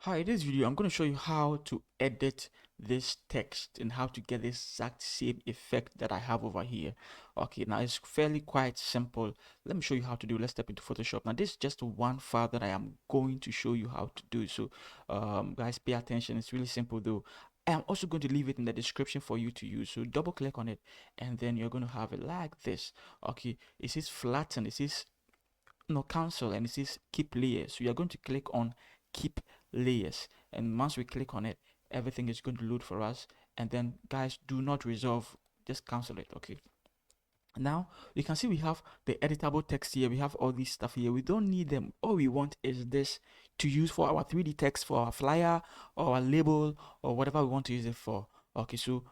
Hi, in this video, I'm going to show you how to edit this text and how to get the exact same effect that I have over here. Okay, now it's fairly quite simple. Let me show you how to do. Let's step into Photoshop. Now, this is just one file that I am going to show you how to do. So, guys, pay attention. It's really simple though. I am also going to leave it in the description for you to use. So double click on it and then you're going to have it like this. Okay, it says flatten. It says no cancel and it says keep layers. So you're going to click on keep layers, and once we click on it, everything is going to load for us. And then guys, do not resolve, just cancel it. Okay, now you can see we have the editable text here. We have all this stuff here. We don't need them. All we want is this to use for our 3D text, for our flyer or our label or whatever we want to use it for. Okay, so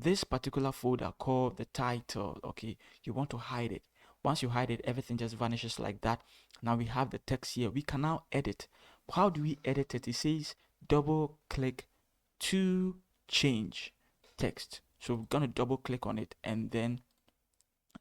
this particular folder called the title, okay, you want to hide it. Once you hide it, everything just vanishes like that. Now we have the text here. We can now edit. How do we edit it? It says double click to change text. So we're gonna double click on it, and then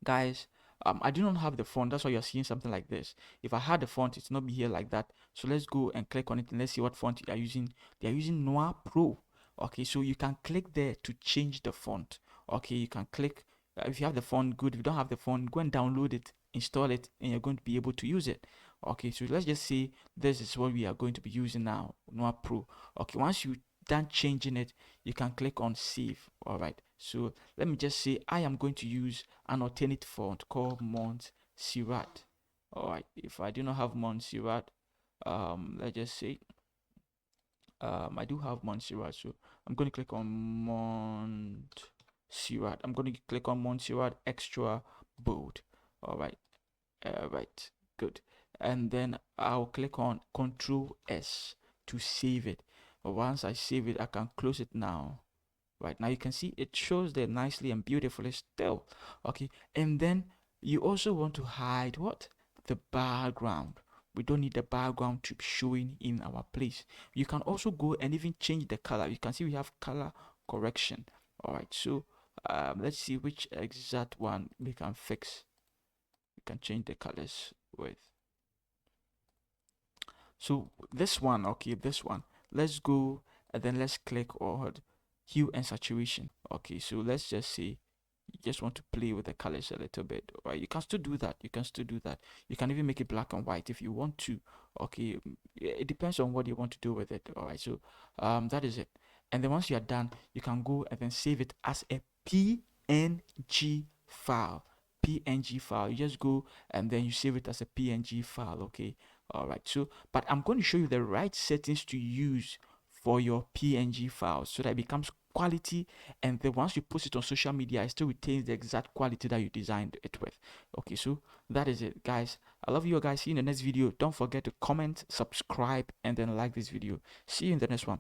guys, I do not have the font. That's why you're seeing something like this. If I had the font, it's not be here like that. So let's go and click on it and let's see what font they are using. They are using Noir Pro. Okay, so you can click there to change the font. Okay, you can click if you have the font, good. If you don't have the font, go and download it, install it, and you're going to be able to use it. Okay, so let's just say this is what we are going to be using now, Noir Pro. Okay, once you done changing it, you can click on save. All right, so let me just say I am going to use an alternate font called Montserrat. All right, if I do not have Montserrat, let's just say I do have Montserrat, so I'm going to click on Montserrat. I'm going to click on Montserrat extra bold. All right, right, good. And then I'll click on Control S to save it. Once I save it, I can close it now. Right now you can see it shows there nicely and beautifully still. Okay, and then you also want to hide what? The background. We don't need the background to be showing in our place. You can also go and even change the color. You can see we have color correction. All right, so let's see which exact one we can fix. We can change the colors with. So this one, okay, this one. Let's go and then let's click on hue and saturation. Okay, so let's just say you just want to play with the colors a little bit. Right, you can still do that. You can still do that. You can even make it black and white if you want to. Okay, it depends on what you want to do with it. All right, so that is it. And then once you are done, you can go and then save it as a PNG file. PNG file. You just go and then you save it as a PNG file. Okay, all right, so but I'm going to show you the right settings to use for your PNG file so that it becomes quality, and then once you post it on social media, it still retains the exact quality that you designed it with. Okay, so that is it, guys. I love you guys. See you in the next video. Don't forget to comment, subscribe, and then like this video. See you in the next one.